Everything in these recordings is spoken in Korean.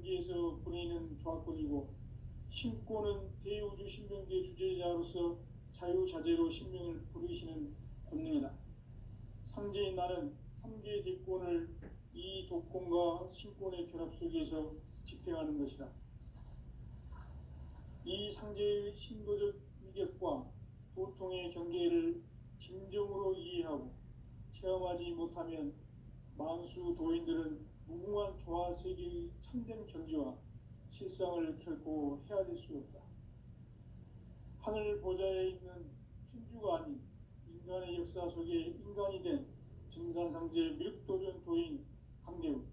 경계에서 보내는 조합권이고, 신권은 대우주 신명계 주제자로서 자유자재로 신명을 부르시는 권능이다. 상제인 나는 삼계 대권을 이 독권과 신권의 결합 속에서 집행하는 것이다. 이 상제의 신도적 위격과 도통의 경계를 진정으로 이해하고 체험하지 못하면 만수 도인들은 무궁한 조화세계의 참된 경지와 실상을 결코 헤아릴 수 없다. 하늘 보좌에 있는 천주가 아닌 인간의 역사 속에 인간이 된 증산상제 미륵도전 도인 강대우,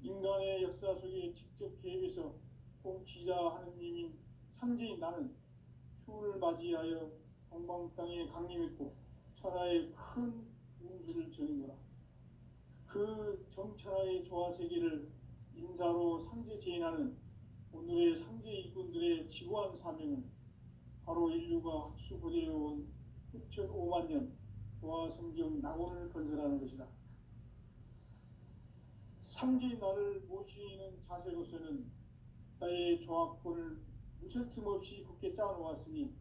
인간의 역사 속에 직접 개입해서 통치자 하느님인 상제인 나는 추운을 맞이하여 동방 땅에 강림했고 천하에 큰 운수를 전인노라. 그 정천하의 조화세계를 인사로 상제제인하는 오늘의 상제 일꾼들의 지고한 사명은 바로 인류가 학수고대해온 6,500만 년 조화성경 낙원을 건설하는 것이다. 상제인 나를 모시는 자세로서는 나의 조합권을 무설틈 없이 굳게 짜놓았으니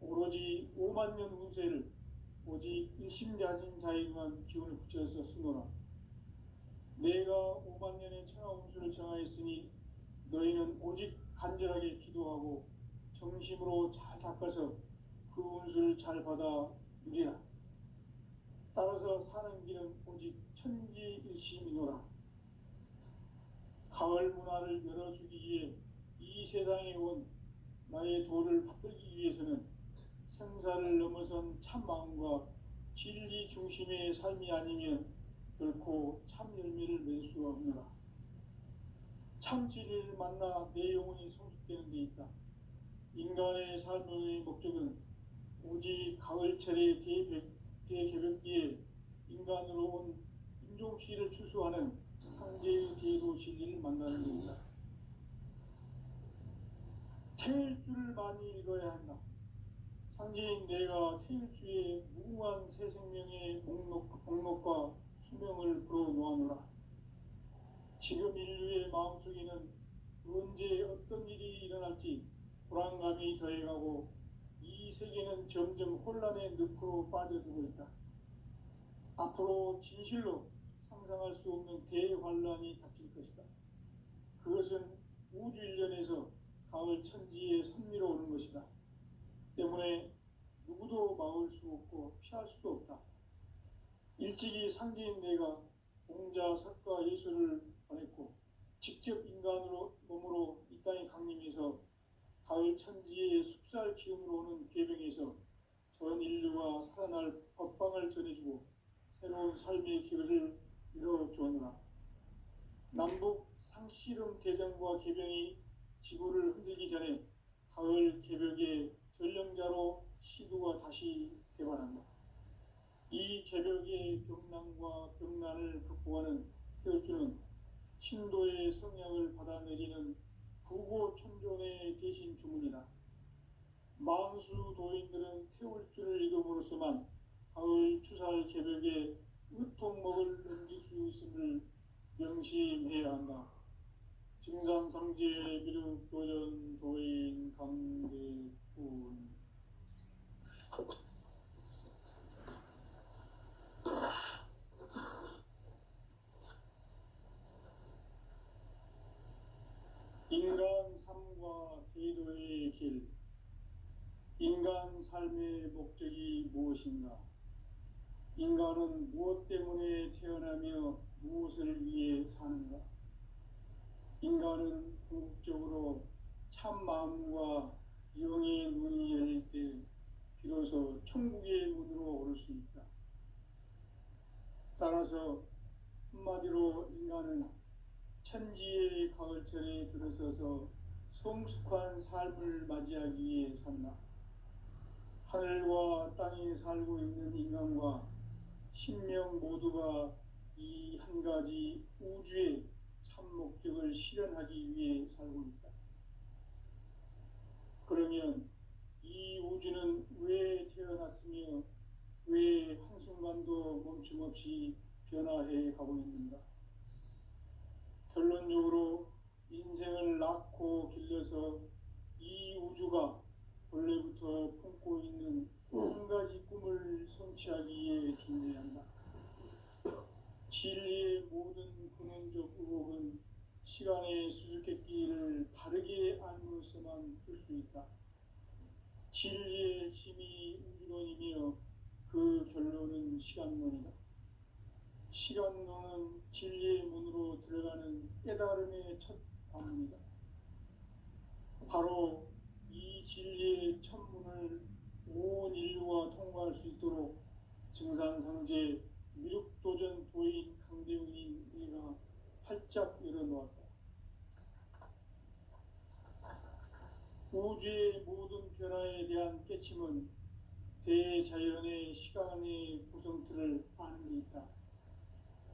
오로지 5만 년 운세를 오직 일심자진 자에게만 기운을 붙여서 쓰노라. 내가 5만 년의 천하 운수를 정하였으니 너희는 오직 간절하게 기도하고 정심으로 잘 닦아서 그 운수를 잘 받아 누리라. 따라서 사는 길은 오직 천지일심이노라. 가을 문화를 열어주기 위해 이 세상에 온 나의 도를 받들기 위해서는 생사를 넘어선 참 마음과 진리 중심의 삶이 아니면 결코 참 열매를 맺을 수가 없노라. 참 진리를 만나 내 영혼이 성숙되는 데 있다. 인간의 삶의 목적은 오직 가을철의 대개벽기에 인간으로 온 인종씨를 추수하는 상제의 대도 진리를 만나는 것이다. 태일주를 많이 읽어야 한다. 상제인 내가 태일주의 무궁한 새 생명의 목록과 수명을 불어놓아노라. 지금 인류의 마음속에는 언제 어떤 일이 일어날지 불안감이 더해가고 이 세계는 점점 혼란의 늪으로 빠져들고 있다. 앞으로 진실로 상상할 수 없는 대환란이 닥칠 것이다. 그것은 우주 일련에서 가을 천지에 선미로 오는 것이다. 때문에 누구도 막을 수 없고 피할 수도 없다. 일찍이 상제인 내가 공자, 석가, 예수를 보냈고 직접 인간으로 몸으로 이 땅에 강림해서 가을 천지의 숲살 기운으로 오는 계병에서 전 인류가 살아날 법방을 전해주고 새로운 삶의 기회를 이뤄주었노라. 남북 상씨름 대전과 계병이 지구를 흔들기 전에 가을 개벽의 전령자로 시도가 다시 개발한다. 이 개벽의 병난과 병난을 극복하는 태울주는 신도의 성약을 받아내리는 부고천존의 대신 주문이다. 만수 도인들은 태울주를 읽음으로써만 가을 추살 개벽에 의통목을 넘길 수 있음을 명심해야 한다. 증산상제 미륵도전 도인 강대군. 인간 삶과 제도의 길. 인간 삶의 목적이 무엇인가? 인간은 무엇 때문에 태어나며 무엇을 위해 사는가? 인간은 궁극적으로 참 마음과 영의 눈이 열릴 때 비로소 천국의 문으로 오를 수 있다. 따라서 한마디로 인간은 천지의 가을철에 들어서서 성숙한 삶을 맞이하기 위해 산다. 하늘과 땅에 살고 있는 인간과 신명 모두가 이 한 가지 우주의 참 목적을 실현하기 위해 살고 있다. 그러면 이 우주는 왜 태어났으며 왜 한순간도 멈춤없이 변화해 가고 있는가? 결론적으로 낳고 길러서 이 우주가 본래부터 품고 있는 한 가지 꿈을 성취하기 위해 존재한다. 진리의 모든 근원적 의혹은 시간의 수수께끼를 바르게 알므로써만 풀 수 있다. 진리의 핵심이 우주론이며 그 결론은 시간론이다. 시간론은 진리의 문으로 들어가는 깨달음의 첫 관문이다. 바로 이 진리의 첫 문을 온 인류가 통과할 수 있도록 증산상제 미륵도전 도인 강대웅인 네가 활짝 열어놓았다. 우주의 모든 변화에 대한 깨침은 대자연의 시간의 구성틀을 아는 데 있다.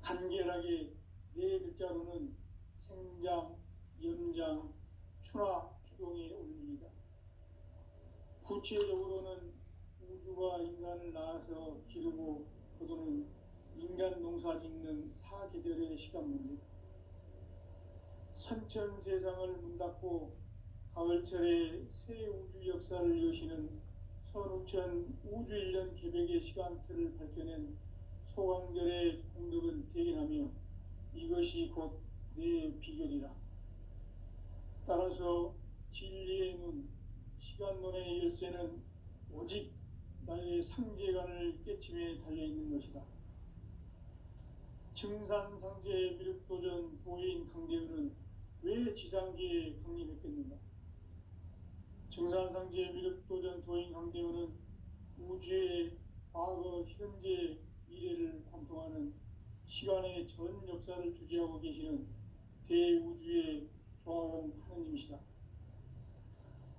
간결하게 네 글자로는 생장, 연장, 추나 추동의 원리이다. 구체적으로는 우주가 인간을 낳아서 기르고 거두는 인간 농사 짓는 사계절의 시간 문제다. 선천 세상을 문 닫고 가을철에 새 우주 역사를 여시는 선우천 우주 1년 계백의 시간틀을 밝혀낸 소강절의 공덕은 대견하며 이것이 곧 내 비결이라. 따라서 진리의 눈, 시간론의 열쇠는 오직 나의 상제관을 깨침에 달려있는 것이다. 증산상제 미륵도전 도인 강대은은 왜 지상계에 강림했겠는가? 증산상제 미륵도전 도인 강대은은 우주의 과거, 현재, 미래를 관통하는 시간의 전 역사를 주재하고 계시는 대우주의 조화원 하느님이시다.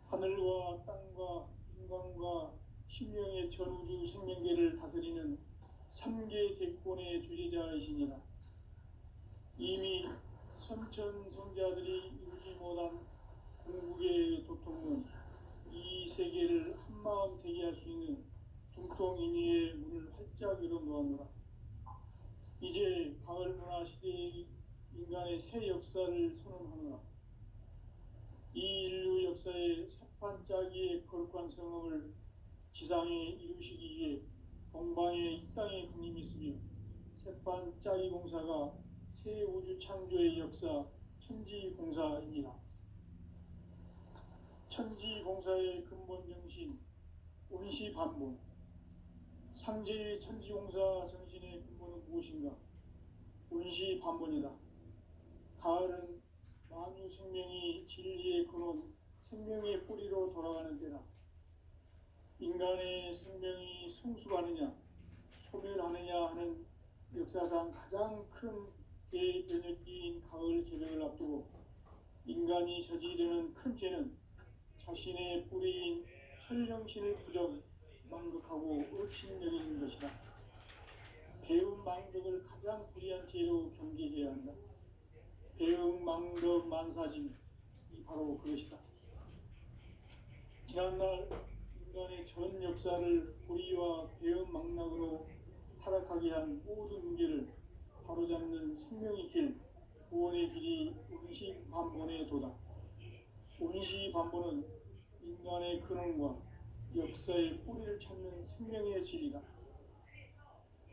하늘과 땅과 인간과 신명의 전우주 생명계를 다스리는 3계 대권의 주재자이시니라. 이미 선천 성자들이 이루지 못한 궁극의 도통은 이 세계를 한마음 되게 할 수 있는 중통인의의 문을 활짝 열어놓았노라. 이제 가을 문화 시대의 인간의 새 역사를 선언하노라. 이 인류 역사의 새판짜기의 거룩한 성업을 지상에 이루시기 위해 동방의 이 땅에 강림했으며 새판짜기 공사가 새 우주 창조의 역사 천지공사이니라. 천지공사의 근본 정신 운시반본. 상제의 천지공사 정신의 근본은 무엇인가? 운시반본이다. 가을은 만유 생명이 진리의 근원, 생명의 뿌리로 돌아가는 때다. 인간의 생명이 성숙하느냐, 소멸하느냐 하는 역사상 가장 큰 대변혁기인 가을 개벽을 앞두고 인간이 저지르는 큰 죄는 자신의 뿌리인 혈령신을 부정, 망극하고 업신여기는 것이다. 배움 망덕을 가장 불의한 죄로 경계해야 한다. 배움 망덕 만사짐이 바로 그것이다. 지난날 인간의 전 역사를 불의와 배움 망락으로 타락하게 한 모든 문제를 바로잡는 생명의 길, 구원의 길이 운시반본의 도다. 운시반본은 인간의 근원과 역사의 뿌리를 찾는 생명의 진리다.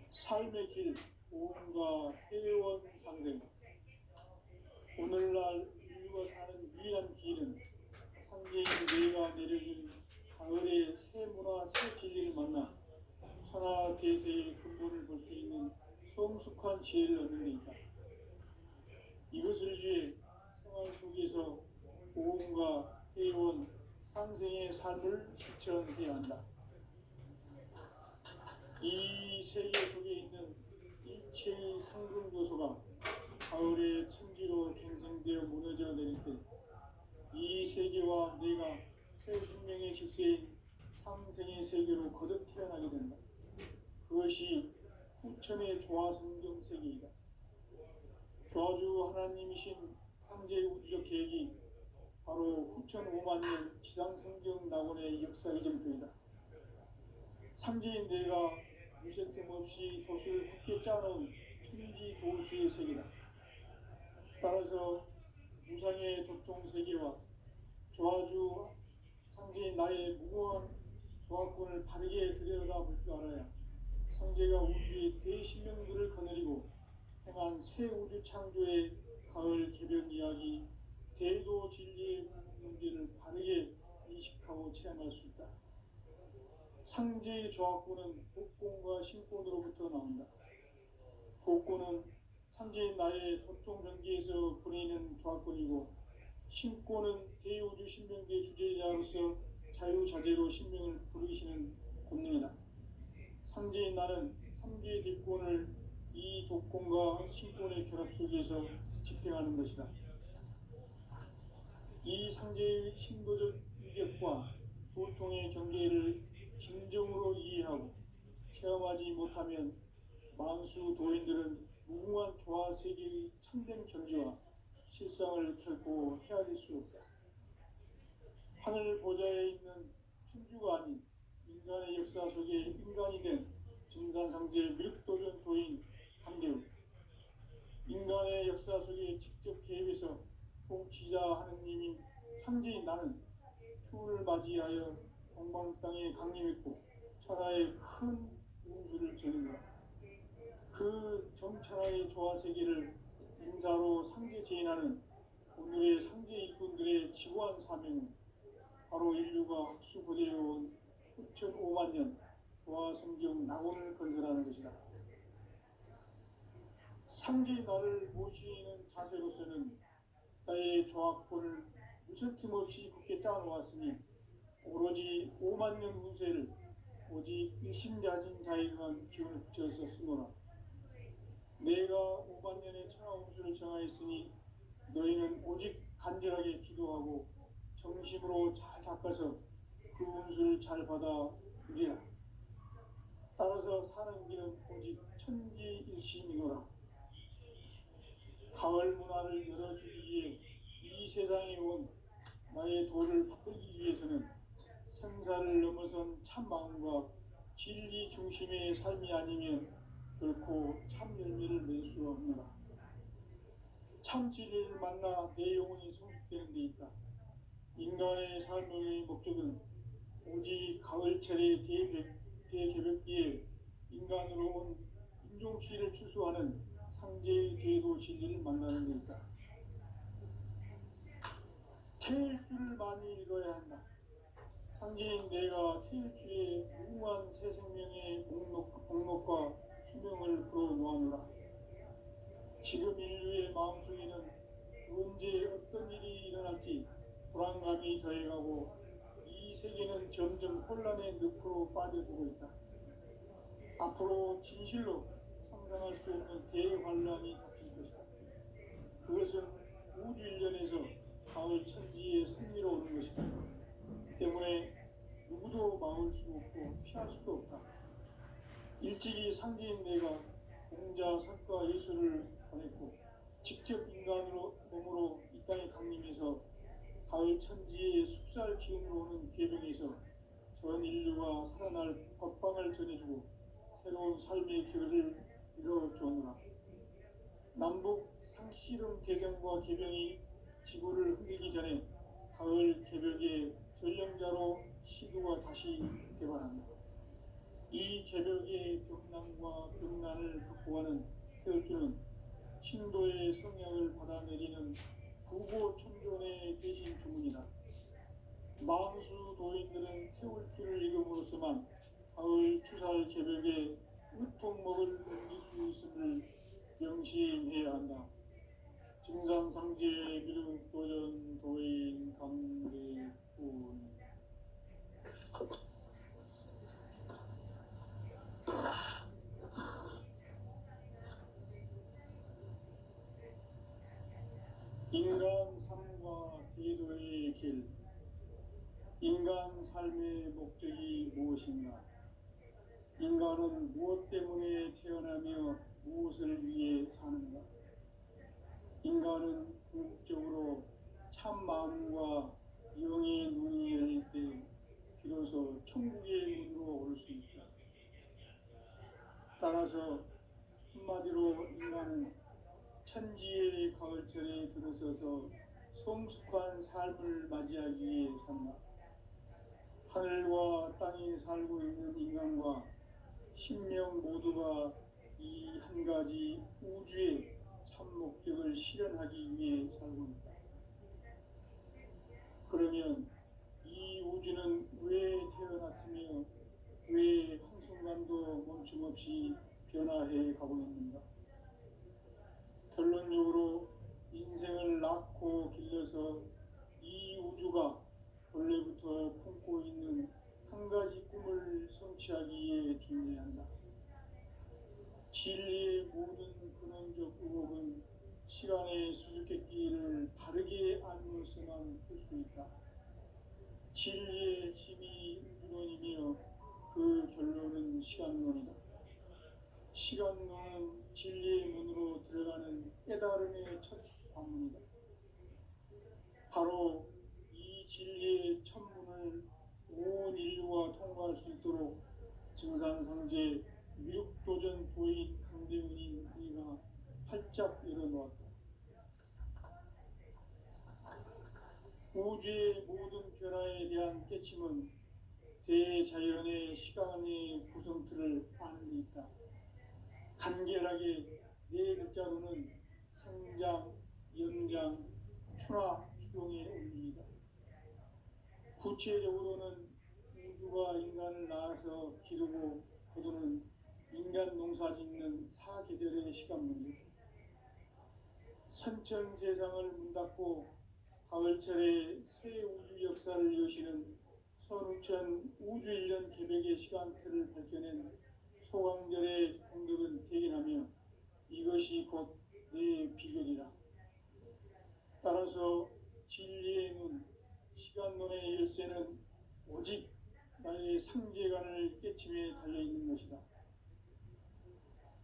삶의 길, 보험과 회원 상생. 오늘날 인류가 사는 유일한 길은 상제인 내가 내려준 가을의 새 문화, 새 진리를 만나 천하 대세의 근본을 볼 수 있는 성숙한 지혜를 얻는 데 있다. 이것을 위해 생활 속에서 보험과 회원, 상생의 삶을 실천해야 한다. 이 세계 속에 있는 일체의 상금 요소가 가을의 천지로 갱생되어 무너져 내릴 때 이 세계와 내가 새 생명의 질서인 상생의 세계로 거듭 태어나게 된다. 그것이 후천의 조화성경 세계이다. 조화주 하나님이신 상제 우주적 계획이 바로 후천 5만 년 지상성경 낙원의 역사의 전표이다. 상제인 내가 무쇠틈 없이 돛을 굳게 짜놓은 천지 도수의 세계다. 따라서 무상의 도통 세계와 조화주 상제인 나의 무고한 조합권을 바르게 들여다볼 줄 알아야 성제가 우주의 대신명들을 거느리고 행한 새 우주 창조의 가을 개변 이야기, 대도 진리의 문제를 바르게 인식하고 체험할 수 있다. 상제의 조합권은 복권과 신권으로부터 나온다. 복권은 상제인 나의 도통 경계에서 보내는 조합권이고, 신권은 대우주 신명계 주제자로서 자유자재로 신명을 부르시는 권능이다. 상제인 나는 3개의 뒷권을 이 독권과 신권의 결합 속에서 집행하는 것이다. 이 상제의 신도적 위격과 도통의 경계를 진정으로 이해하고 체험하지 못하면 만수 도인들은 무궁한 조화 세계의 참된 경지와 실상을 결코 헤아릴 수 없다. 하늘 보좌에 있는 천주가 아닌 인간의 역사 속에 인간이 된 증산상제 미륵도전 도인 강대우, 인간의 역사 속에 직접 개입해서 통치자 하느님인 상제인 나는 추운을 맞이하여 동방 땅에 강림했고 천하의 큰 운수를 전한다. 그 정천하의 조화 세계를 인사로 상제 제인하는 오늘의 상제 일꾼들의 지고한 사명은 바로 인류가 학수고대해온 9,500만 년 조화 성경 낙원을 건설하는 것이다. 상제의 나를 모시는 자세로서는 나의 조합권을 무설팀 없이 굳게 짜놓았으니 오로지 5만 년 운세를 오직 일심자진 자에게만 기운을 붙여서 쓰노라. 내가 5만 년의 천하 운수를 정하였으니 너희는 오직 간절하게 기도하고 정심으로 잘 닦아서 그 운수를 잘 받아 누리라. 따라서 사는 길은 오직 천지일심이노라. 가을 문화를 열어주기 위해 이 세상에 온 나의 도를 받들기 위해서는 생사를 넘어선 참 마음과 진리 중심의 삶이 아니면 결코 참 열매를 맺을 수 없노라. 참 진리를 만나 내 영혼이 성숙되는 데 있다. 인간의 삶의 목적은 오직 가을철의 대개벽기에 인간으로 온 인종시를 추수하는 상제의 대도 진리를 만나는 데 있다. 태일주를 많이 읽어야 한다. 상제인 내가 태일주의 무궁한 새 생명의 목록과 수명을 불어놓아노라. 지금 인류의 마음속에는 언제 어떤 일이 일어날지 불안감이 더해가고 이 세계는 점점 혼란의 늪으로 빠져들고 있다. 앞으로 진실로 상상할 수 없는 대환란이 닥칠 것이다. 그것은 우주 일련에서 가을 천지의 승리로 오는 것이다. 때문에 누구도 막을 수 없고 피할 수도 없다. 일찍이 상제인 내가 공자, 석가, 예수를 보냈고 직접 인간으로 몸으로 이 땅에 강림해서 가을 천지의 숲살 기운으로 오는 계명에서 전 인류가 살아날 법방을 전해주고 새로운 삶의 길을 이뤄주었노라. 남북 상씨름 대전과 계병이 지구를 흔들기 전에 가을 개벽의 전령자로 시도가 다시 개발한다. 이 개벽의 벽난과 벽난을 극복하는 태울주는 신도의 성향을 받아내리는 부고천존의 대신 주문이다. 망수 도인들은 태울주를 읽음으로써만 가을 추살 개벽에 으통먹을 넘길 수 있음을 명심해야 한다. 증산상제 미륵도전 도인 강대군. 인간 삶과 대도의 길. 인간 삶의 목적이 무엇인가? 인간은 무엇 때문에 태어나며 무엇을 위해 사는가? 인간은 궁극적으로 참 마음과 영의 눈이 열릴 때 비로소 천국의 문으로 올 수 있다. 따라서 한마디로 인간은 천지의 가을철에 들어서서 성숙한 삶을 맞이하기 위해 산다. 하늘과 땅에 살고 있는 인간과 신명 모두가 이 한 가지 우주의 참 목적을 실현하기 위해 살고 있다. 그러면 이 우주는 왜 태어났으며 왜 한순간도 멈춤없이 변화해 가고 있는가? 결론적으로 인생을 낳고 길러서 이 우주가 원래부터 품고 있는 한 가지 꿈을 성취하기 위해 존재한다. 진리의 모든 근원적 의혹은 시간의 수수께끼를 바르게 알므로서만 풀 수 있다. 진리의 핵심이 우주론이며 그 결론은 시간론이다. 시간론은 진리의 문으로 들어가는 깨달음의 첫 관문이다. 바로 이 진리의 첫 문을 온 인류가 통과할 수 있도록 증산상제 미륵도전 도인 강대훈인 네가 활짝 열어놓았다. 우주의 모든 변화에 대한 깨침은 대자연의 시간의 구성틀을 아는 데 있다. 간결하게 네 글자로는 생장, 연장, 추나 추동의 원리이다. 구체적으로는 우주가 인간을 낳아서 기르고 거두는 인간 농사 짓는 사계절의 시간 문제, 선천 세상을 문 닫고 가을철에 새 우주 역사를 여시는 선우천 우주 1년 개백의 시간틀을 밝혀낸 소강절의 공덕은 대견하며 이것이 곧 내 비결이라. 따라서 진리의 문, 시간론의 열쇠는 오직 나의 상제관을 깨침에 달려있는 것이다.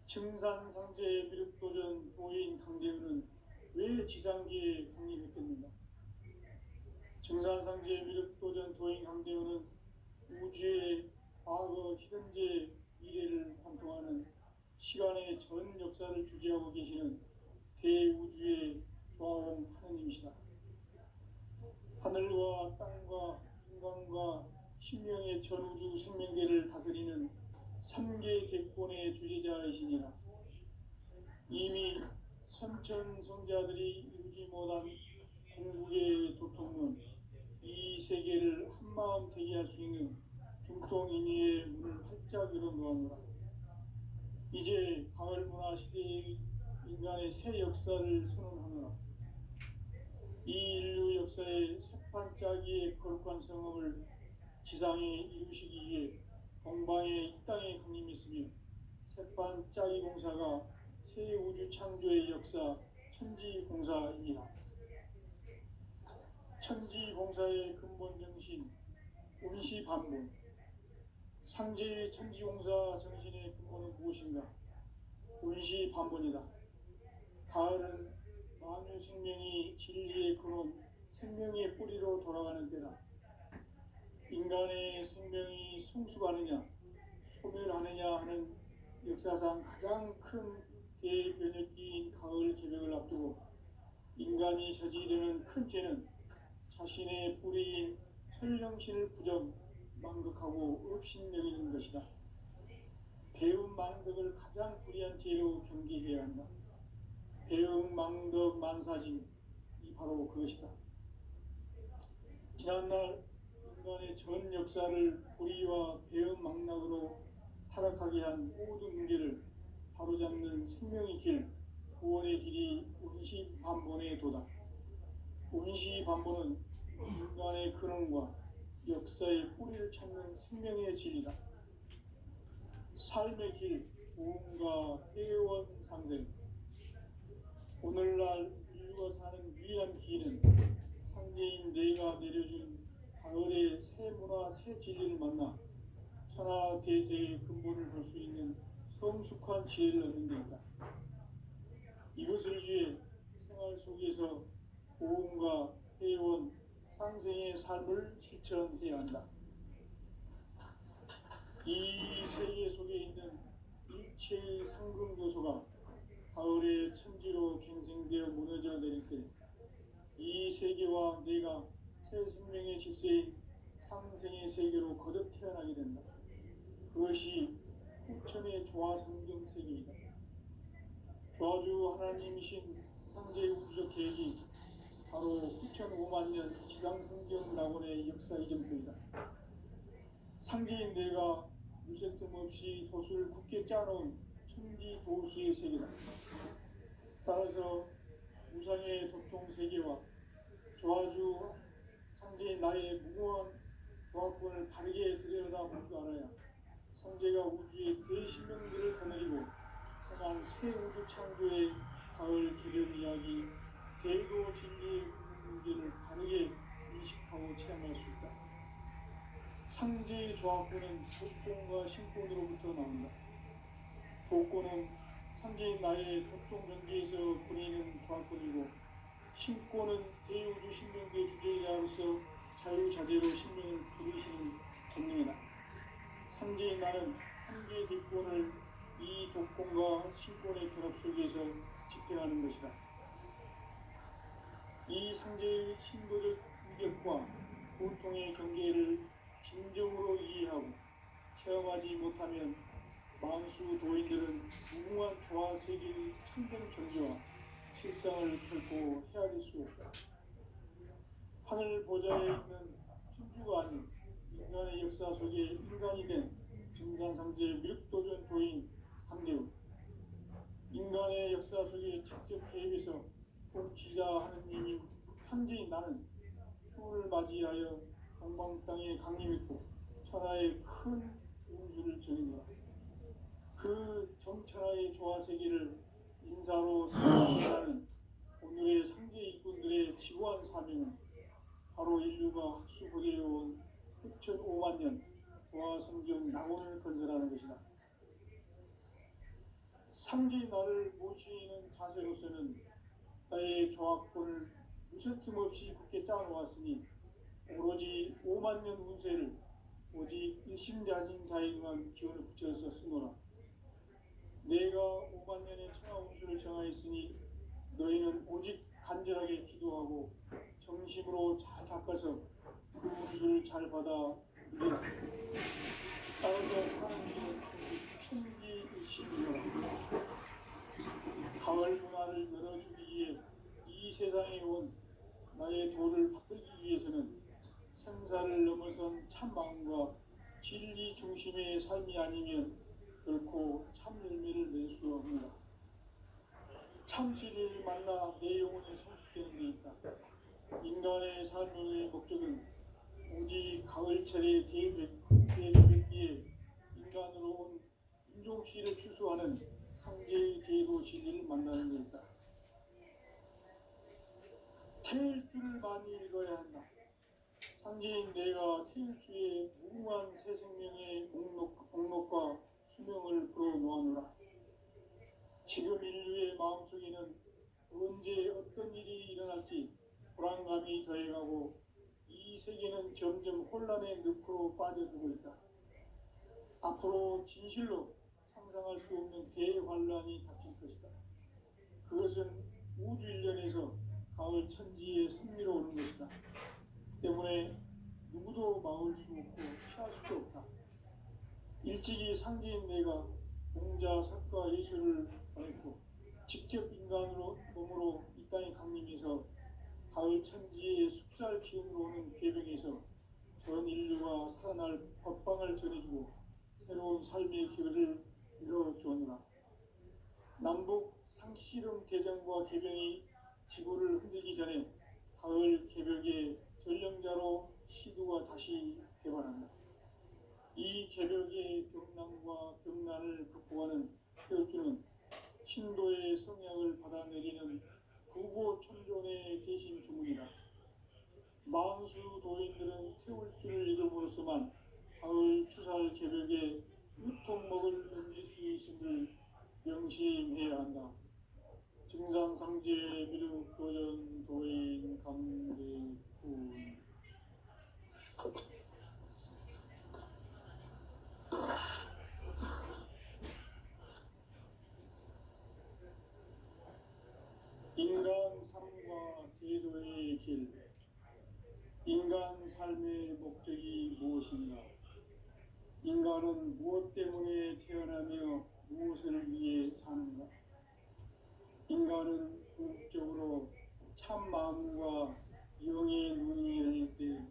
증산상제의 미륵도전 도인 강대훈은 왜 지상계에 독립했겠는가? 증산상제의 미륵도전 도인 강대훈은 우주의 과거, 현재, 미래를 관통하는 시간의 전 역사를 주재하고 계시는 대우주의 조화원 하느님이시다. 하늘과 땅과 인간과 신명의 전우주 생명계를 다스리는 3개 대권의 주재자이시니라. 이미 선천 성자들이 이루지 못한 궁극의 도통문, 이 세계를 한마음 되게 할 수 있는 중통인의의 문을 활짝 열어놓았노라. 이제 가을 문화 시대의 인간의 새 역사를 선언하노라. 이 인류 역사의 새판짜기의 거룩한 성업을 지상에 이루시기 위해 공방에 이 땅에 강림했으며 새판짜기 공사가 새 우주 창조의 역사 천지공사이니라. 천지공사의 근본 정신 운시반본, 상제의 천지공사 정신의 근본은 무엇인가? 운시반본이다. 가을은 만유 생명이 진리의 근원, 생명의 뿌리로 돌아가는 때다. 인간의 생명이 성숙하느냐, 소멸하느냐 하는 역사상 가장 큰 대변혁기인 가을 개벽을 앞두고 인간이 저지르는 큰 죄는 자신의 뿌리인 설령신을 부정, 망극하고 업신여기는 것이다. 배움 망덕을 가장 불의한 죄로 경계해야 한다. 배움 망덕 만사진, 이 바로 그것이다. 지난날 인간의 전 역사를 불의와 배움 망락으로 타락하게 한 모든 문제를 바로잡는 생명의 길, 구원의 길이 운시반본의 도다. 운시반본은 인간의 근원과 역사의 뿌리를 찾는 생명의 진리다. 삶의 길, 보험과 회원 상생. 오늘날 인류가 사는 유일한 기회는 상제인 내가 내려준 가을의 새 문화, 새 진리를 만나 천하 대세의 근본을 볼 수 있는 성숙한 지혜를 얻는 데 있다. 이것을 위해 생활 속에서 보험과 회원, 상생의 삶을 실천해야 한다. 이 세계 속에 있는 일체의 상금 요소가 가을의 천지로 갱생되어 무너져 내릴 때 이 세계와 내가 새 생명의 질서인 상생의 세계로 거듭 태어나게 된다. 그것이 후천의 조화성경 세계이다. 조화주 하나님이신 상제의 우주적 계획이 바로 후천 5만 년 지상성경 낙원의 역사 이전표이다. 상제인 내가 무쇠 틈 없이 도수를 굳게 짜놓은 천지 도수의 세계다. 따라서 우상의 도통 세계와 조화주 상제인 나의 무궁한 조합권을 바르게 들여다볼 줄 알아야 상제가 우주의 대신명들을 거느리고 떠난 새 우주 창조의 가을 기름 이야기, 대도 진리의 문제를 바르게 인식하고 체험할 수 있다. 상제의 조합권은 독권과 신권으로부터 나온다. 독권은 상제인 나의 도통 전기에서 보내는 조합권이고, 신권은 대우주 신명계 주제자로서 자유자재로 신명을 부르시는 권능이다. 상제인 나는 상제의 뒷권을 이 독권과 신권의 결합 속에서 집행하는 것이다. 이 상제의 신도적 인격과 고통의 경계를 진정으로 이해하고 체험하지 못하면 만수 도인들은 무궁한 조화 세계의 참된 경지와 실상을 결코 헤아릴 수 없다. 하늘 보좌에 있는 천주가 아닌 인간의 역사 속에 인간이 된 증산상제 미륵도전 도인 강대우, 인간의 역사 속에 직접 개입해서 통치자 하느님인 상제인 나는 추후를 맞이하여 동방 땅에 강림했고 천하의 큰 운수를 정했노라. 그 정천하의 조화세계를 인사로 생각하는 오늘의 상제 일꾼들의 지구한 사명은 바로 인류가 학수고대해온 후천 5만 년 조화성경 낙원을 건설하는 것이다. 상제인 나를 모시는 자세로서는 나의 조합권을 무쇠 틈 없이 굳게 짜놓았으니 오로지 5만 년 운세를 오직 일심자진 자에게만 기원을 붙여서 쓰노라. 내가 5만 년의 천하 운수를 정하였으니 너희는 오직 간절하게 기도하고 정심으로 잘 닦아서 그 운수를 잘 받아 누리라. 따라서 사는 길은 천지일심이노라. 가을 문화를 열어주기 위해 이 세상에 온 나의 도를 받들기 위해서는 생사를 넘어선 참 마음과 진리 중심의 삶이 아니면 결코 참 열매를 낼 수 없노라. 참 진리를 만나 내 영혼이 성숙되는 데 있다. 인간의 삶의 목적은 오직 가을철의 대백기에 인간으로 온 인종씨를 추수하는 상제의 대도 진리를 만나는 데 있다. 태일주를 많이 읽어야 한다. 상제인 내가 태일주의 무궁한 새 생명의 목록과 수명을 불어놓아노라. 지금 인류의 마음속에는 언제 어떤 일이 일어날지 불안감이 더해가고 이 세계는 점점 혼란의 늪으로 빠져들고 있다. 앞으로 진실로 상상할 수 없는 대환란이 닥칠 것이다. 그것은 우주 일련에서 가을 천지에 선미로 오는 것이다. 때문에 누구도 막을 수 없고 피할 수도 없다. 일찍이 상제인 내가 공자, 석가, 예술을 보냈고 직접 인간으로 몸으로 이 땅에 강림해서 가을 천지의 숫살 기운으로 오는 궤병에서 전 인류가 살아날 법방을 전해주고 새로운 삶의 길을 열어주었노라. 남북 상씨름 대전과 개병이 지구를 흔들기 전에 가을 개벽의 전령자로 시두가 다시 개발한다. 이 개벽의 병난과 병난을 극복하는 태울주는 신도의 성약을 받아내리는 부고천존의 대신 주문이다. 만수 도인들은 태울주를 이름으로서만 가을 추살 개벽에 유통먹을 넘길 수 있음을 명심해야 한다. 증산상제 미륵도전 도인 강대군. 인간 삶과 제도의 삶의 목적이 무엇인가? 인간은 무엇 때문에 태어나며 무엇을 위해 사는가? 인간은 궁극적으로 참 마음과 영의 눈이 열릴 때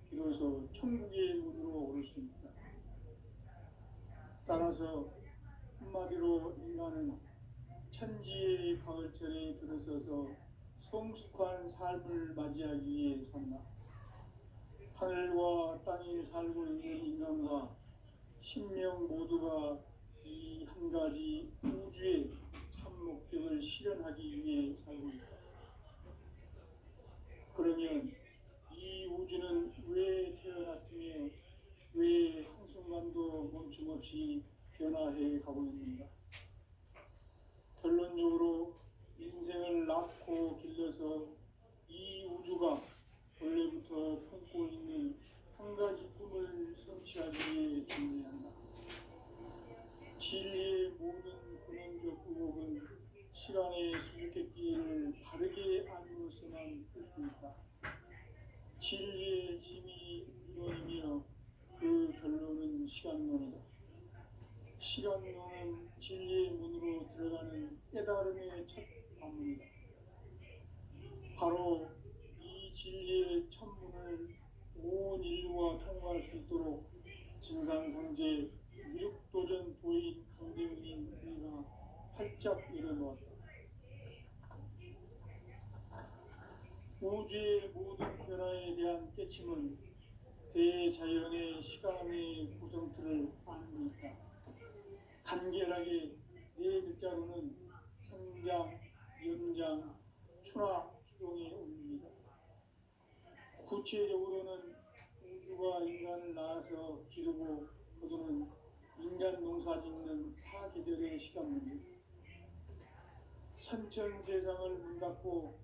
비로소 천국의 문으로 오를 수 있다. 따라서 한마디로 인간은 천지의 가을철에 들어서서 성숙한 삶을 맞이하기 위해 산다. 하늘과 땅에 살고 있는 인간과 신명 모두가 이 한 가지 우주의 참 목적을 실현하기 위해 살고 있다. 그러면 이 우주는 왜 태어났으며 왜 한순간도 멈춤없이 변화해 가고 있는가? 결론적으로 인생을 낳고 길러서 이 우주가 원래부터 품고 있는 한 가지 꿈을 성취하기 위해 준비한다. 진리의 모든 근원적 의혹은 시간의 수수께끼를 바르게 알므로서만 풀 수 있다. 진리의 힘이 우주론이며 그 결론은 시간론이다. 시간론은 진리의 문으로 들어가는 깨달음의 첫 관문이다. 바로 이 진리의 첫 문을 온 인류가 통과할 수 있도록 증산상제 미륵도전 도인 강대훈인 내가 활짝 열어놓았다. 우주의 모든 변화에 대한 깨침은 대자연의 시간의 구성틀을 아는 데 있다. 간결하게 네 글자로는 생장, 연장, 추나 추동의 원리이다. 구체적으로는 우주가 인간을 낳아서 기르고 거두는 인간 농사 짓는 사계절의 시간 문제, 선천 세상을 문 닫고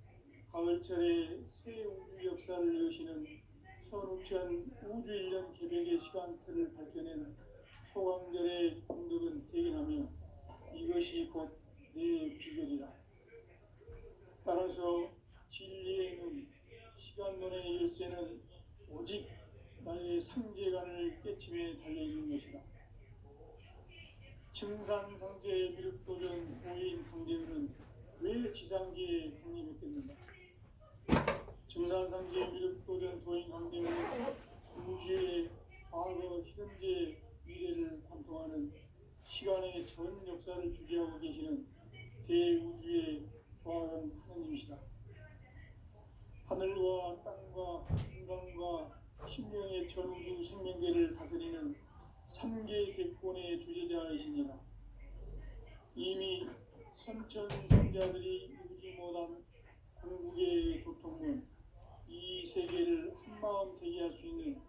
가을철에 새 우주 역사를 여시는 선우천 우주 1년 계획의 시간틀을 밝혀낸 소강절의 공덕은 대견하며 이것이 곧 내 비결이라. 따라서 진리의 눈, 시간론의 열쇠는 오직 나의 상계관을 깨침에 달려있는 것이다. 증산상제의 미륵도전 도인 강대훈은 왜 지상계에 강림했겠는가? 증산상제의 미륵도전 도인 강대훈은 우주의 과거, 현재, 미래를 관통하는 시간의 전 역사를 주재하고 계시는 대우주의 조화원 하느님이시다. 하늘과 땅과 인간과 신명의 전우주 생명계를 다스리는 3개 대권의 주재자이시니라. 이미 선천성자들이 이루지 못한 궁극의 도통문, 이 세계를 한마음 되게 할 수 있는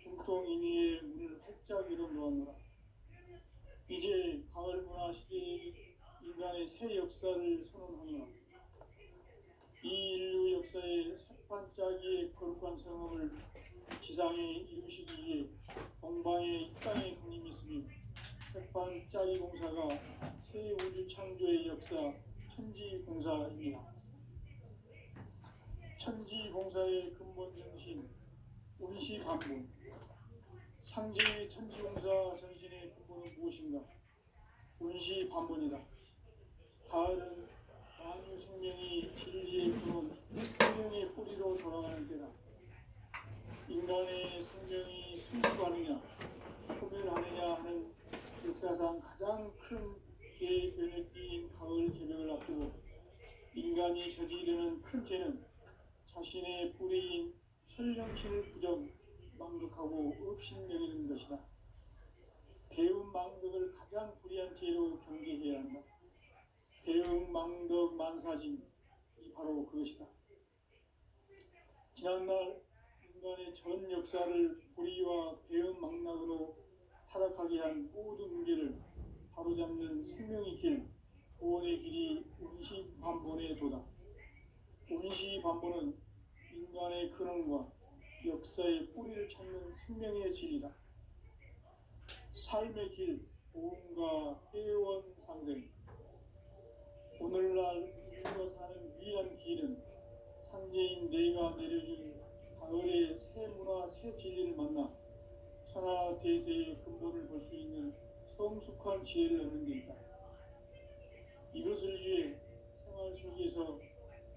중통인의의 문을 활짝 열어놓았노라. 이제 가을 문화 시대의 인간의 새 역사를 선언하노라. 이 인류 역사의 새판짜기의 거룩한 성험을 지상에 이루시기 위해 동방의 이 땅에 강림했으며 새판짜기 공사가 새 우주 창조의 역사 천지공사입니다. 천지공사의 근본 정신 운시반본, 상제의 천지공사 전신의 근본은 무엇인가? 운시반본이다. 가을은 만유 생명이 진리의 근원, 생명의 뿌리로 돌아가는 때다. 인간의 생명이 승수하느냐, 소멸하느냐 하는 역사상 가장 큰 대변혁기인 가을 개벽을 앞두고 인간이 저지르는 큰 죄는 자신의 뿌리인 현령신을 부정, 망덕하고 업신여기는 것이다. 배움 망덕을 가장 불의한 죄로 경계해야 한다. 배움 망덕 만사짐이 바로 그것이다. 지난날 인간의 전 역사를 불의와 배움 망락으로 타락하게 한 모든 문제를 바로잡는 생명의 길, 구원의 길이 운시반본의 도다. 운시반본은 인간의 근원과 역사의 뿌리를 찾는 생명의 진리다. 삶의 길, 보험과 회원상생. 오늘날 인류가 사는 유일한 길은 상제인 내가 내려준 가을의 새 문화 새 진리를 만나 천하 대세의 근본을 볼 수 있는 성숙한 지혜를 얻는 데 있다. 이것을 위해 생활 속에서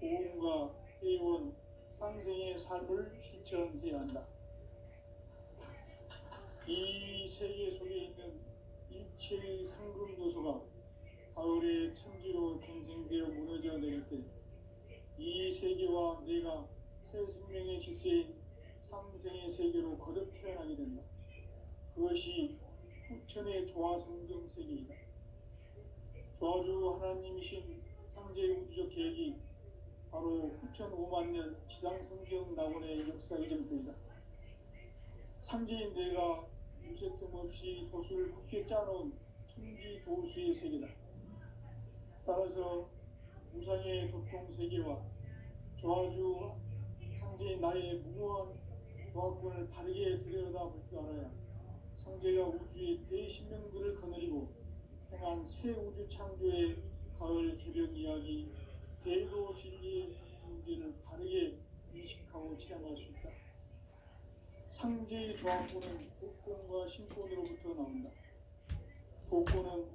보험과 회원, 상생의 삶을 실천해야 한다. 이 세계 속에 있는 일체의 상금 요소가 가을의 천지로 갱생되어 무너져 내릴 때 이 세계와 내가 새 생명의 질서인 상생의 세계로 거듭 태어나게 된다. 그것이 후천의 조화성경 세계이다. 조화주 하나님이신 상제의 우주적 계획이 바로 후천 5만 년 지상성경 낙원의 역사 이정표이다. 상제인 내가 유세틈 없이 도수를 굳게 짜놓은 천지 도수의 세계다. 따라서 우상의 도통 세계와 조화주 상제인 나의 무모한 조화권을 바르게 들여다볼 줄 알아야 상제가 우주의 대신명들을 거느리고 행한 새 우주 창조의 가을 개벽 이야기 대도 진리의 문제를 바르게 인식하고 체험할 수 있다. 상제의 조화권은 복권과 신권으로부터 나온다. 복권은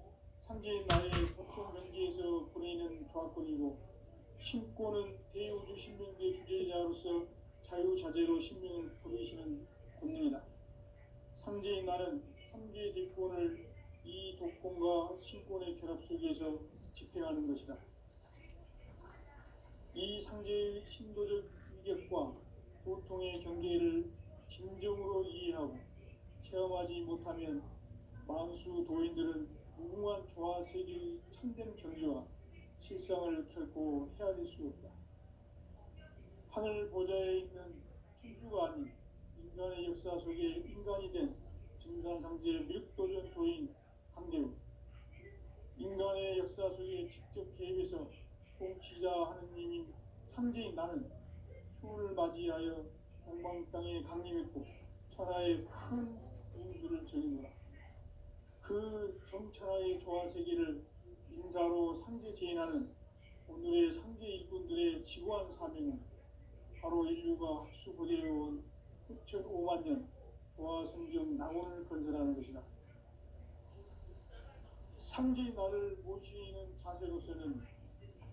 상제인 나의 도통 경계에서 보내는 조화권이고, 신권은 대우주 신명계 주제자로서 자유자재로 신명을 부르시는 권능이다. 상제인 나는 3개의 대권을 이 독권과 신권의 결합 속에서 집행하는 것이다. 이 상제의 신도적 위격과 고통의 경계를 진정으로 이해하고 체험하지 못하면 만수 도인들은 무궁한 조화 세계의 참된 경지와 실상을 결코 헤아릴 수 없다. 하늘 보좌에 있는 천주가 아닌 인간의 역사 속에 인간이 된 증산상제 미륵도전 도인 강대우, 인간의 역사 속에 직접 개입해서 통치자 하느님인 상제인 나는 추운을 맞이하여 동방 땅에 강림했고 천하의 큰 운수를 전이노라. 그 정천하의 조화세계를 인사로 상제 제인하는 오늘의 상제 일꾼들의 지구한 사명은 바로 인류가 합수부대해온 후천 5만 년 조화성경 낙원을 건설하는 것이다. 상제의 나를 모시는 자세로서는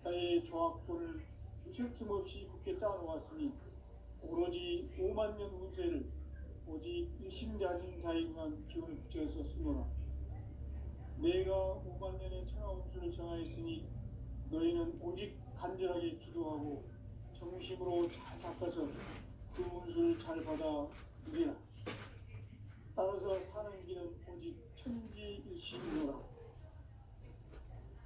나의 조화권을 유세틈 없이 굳게 짜놓았으니 오로지 5만 년 운세를 오직 일심가진 자에게만 기운을 붙여서 쓰노라. 내가 5만 년의 천하 운수를 정하였으니 너희는 오직 간절하게 기도하고 정심으로 잘 잡아서 그 운수를 잘 받아 누리라. 따라서 사는 길은 오직 천지일심이노라.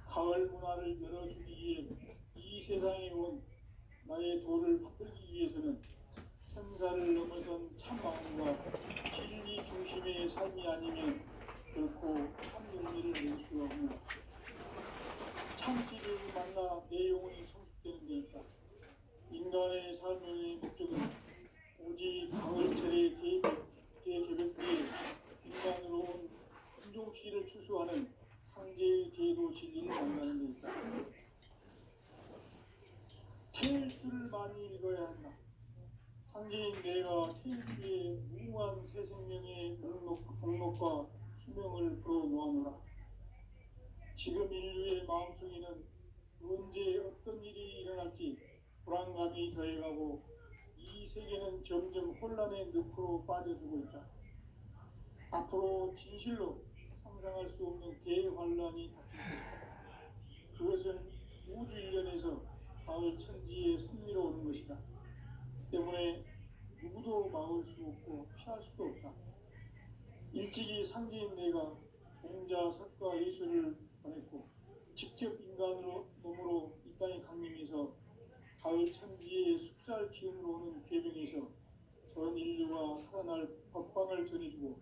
가을 문화를 열어주기 위해 이 세상에 온 나의 도를 받들기 위해서는 생사를 넘어선 참마음과 진리 중심의 삶이 아니면 결코 참 의미를 낼 수가 없는 참지를 만나 내 영혼이 성숙되는 데 있다. 인간의 삶의 목적은 오직 가을철의 대개벽 뒤에 인간으로 온 인종시를 추수하는 상제의 제도 진리를 만나는 데 있다. 태일주를 많이 읽어야 한다. 상제인 내가 태일주의 무궁한 새 생명의 목록과 수명을 풀어놓아노라. 지금 인류의 마음속에는 언제 어떤 일이 일어날지 불안감이 더해가고 이 세계는 점점 혼란의 늪으로 빠져들고 있다. 앞으로 진실로 상상할 수 없는 대환란이 닥칠 것이다. 그것은 우주 일련에서 가을 천지의 섭리로 오는 것이다. 때문에 누구도 막을 수 없고 피할 수도 없다. 일찍이 상제인 내가 공자, 석가, 예수를 보냈고 직접 인간으로 몸으로 이 땅에 강림해서 가을 천지의 숲살 기운으로 오는 궤병에서 전 인류가 살아날 법방을 전해주고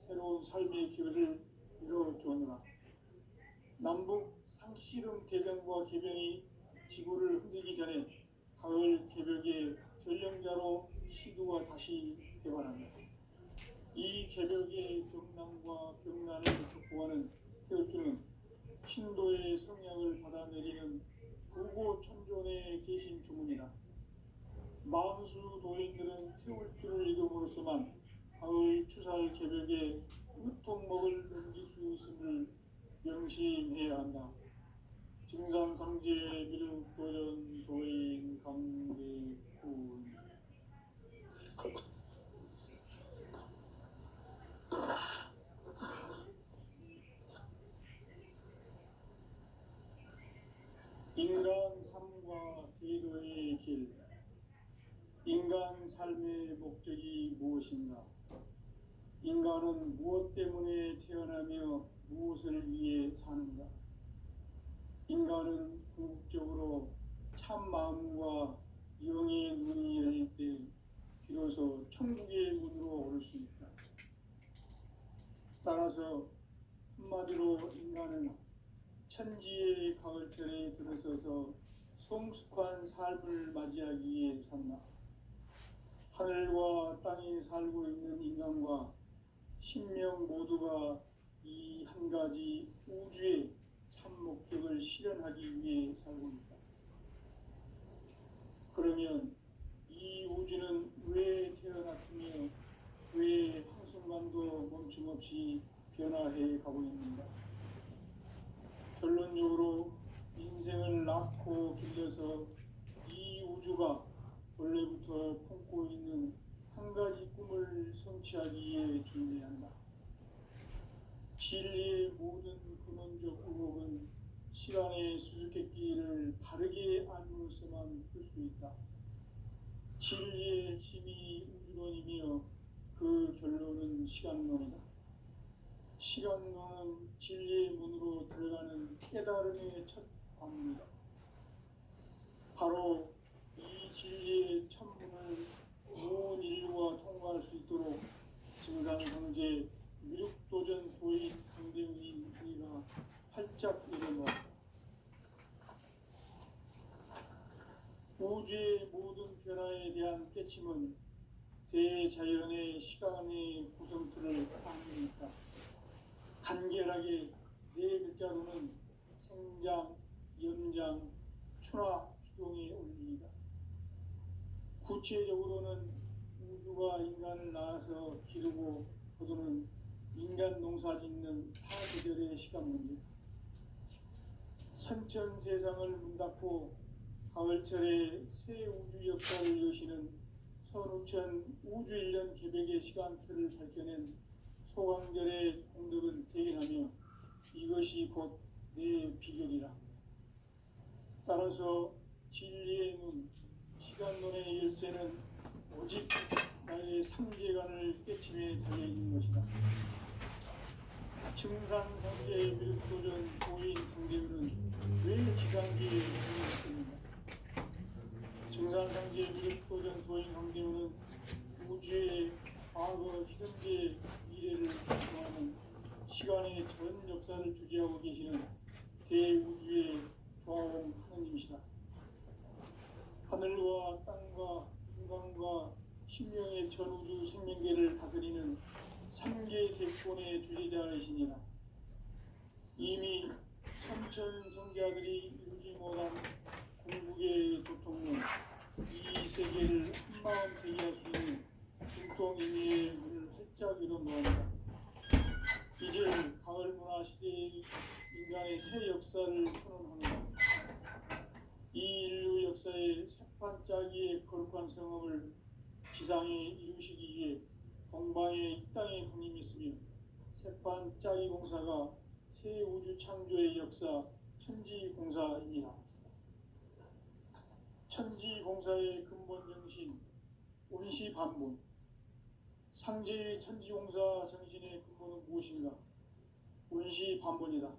새로운 삶의 기회를 이뤄주었노라. 남북 상씨름 대전과 개병이 지구를 흔들기 전에 가을 개벽의 전령자로 시두가 다시 대발한다. 이 개벽의 경남과 병난을 극복하는 태울주는 신도의 성향을 받아내리는 부고 천존의 계신 주문이다. 만수 도인들은 태울 줄을 이름으로서만 가을 추살 개벽에 우통목을 넘길 수 있음을 명심해야 한다. 증산상제 미륵 도전 도인 강대군. 인간 삶과 기도의 길. 인간 삶의 목적이 무엇인가? 인간은 무엇 때문에 태어나며 무엇을 위해 사는가? 인간은 궁극적으로 참 마음과 영의 문이 열릴 때 비로소 천국의 문으로 오를 수 있다. 따라서 한마디로 인간은 천지의 가을철에 들어서서 성숙한 삶을 맞이하기 위해 산다. 하늘과 땅에 살고 있는 인간과 신명 모두가 이 한 가지 우주의 참 목적을 실현하기 위해 살고 있다. 그러면 이 우주는 왜 태어났으며 왜 한순간도 멈춤없이 변화해 가고 있는가? 결론적으로 인생을 낳고 길러서 이 우주가 원래부터 품고 있는 한 가지 꿈을 성취하기 위해 존재한다. 진리의 모든 근원적 의혹은 시간의 수수께끼를 바르게 알므로서만 풀 수 있다. 진리의 핵심이 우주론이며 그 결론은 시간론이다. 시간론은 진리의 문으로 들어가는 깨달음의 첫 관문이다. 바로 이 진리의 천문을 온 인류가 통과할 수 있도록 증산상제 미륵도전 도인 강대훈인 이가 활짝 일어났다. 우주의 모든 변화에 대한 깨침은 대자연의 시간의 구성틀을 안고 있다. 간결하게 네 글자로는 생장, 연장, 추나 추동의 원리이다. 구체적으로는 우주가 인간을 낳아서 기르고 거두는 인간 농사 짓는 사계절의 시간 문제. 선천 세상을 문 닫고 가을철에 새 우주 역사를 여시는 선우천 우주 1년 개백의 시간틀을 밝혀낸 소강절의 공덕은 대견하며 이것이 곧 내 비결이라. 따라서 진리의 눈, 시간론의 열쇠는 오직 나의 삼계관을 깨침에 달려있는 것이다. 증산상제의 미륵도전 도인 강대훈은 왜 지상기에 있는가? 증산상제의 미륵도전 도인 강대훈은 우주의 과거, 현재, 미래를 조성하는 시간의 전 역사를 주재하고 계시는 대우주의 조화원 하느님이시다. 하늘과 땅과 인간과 신명의 전우주 생명계를 다스리는 삼계 대권의 주제자이시니라. 이미 삼천 성자들이 이루지 못한 궁극의 도통은 이 세계를 한마음 되게 할 수 있는 중통인류의 문을 활짝 열어놓았다. 이제 가을 문화 시대의 인간의 새 역사를 선언합니다. 이 인류 역사의 새판짜기의 거룩한 성업을 지상에 이루시기 위해 동방에 이 땅에 강림이 있으며 새판짜기 공사가 새 우주 창조의 역사 천지공사입니다. 천지공사의 근본 정신 운시반본. 상제의 천지공사 정신의 근본은 무엇인가? 운시반본이다.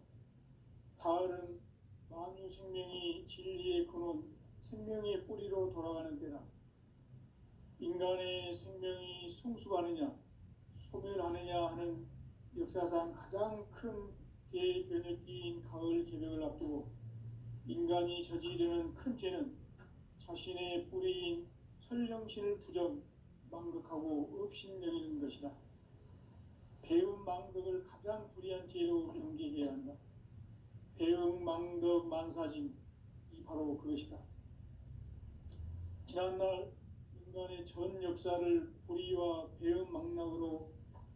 가을은 만유 생명이 진리의 근원, 생명의 뿌리로 돌아가는 때다. 인간의 생명이 성숙하느냐, 소멸하느냐 하는 역사상 가장 큰 대변혁기인 가을 개벽을 앞두고 인간이 저지르는 큰 죄는 자신의 뿌리인 설령신을 부정, 망극하고 업신여기는 것이다. 배움 망덕을 가장 불의한 죄로 경계해야 한다. 배움 망덕 만사진, 이 바로 그것이다. 지난날 인간의 전 역사를 불의와 배은망락으로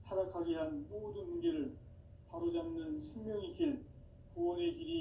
타락하게 한 모든 문제를 바로잡는 생명의 길, 구원의 길이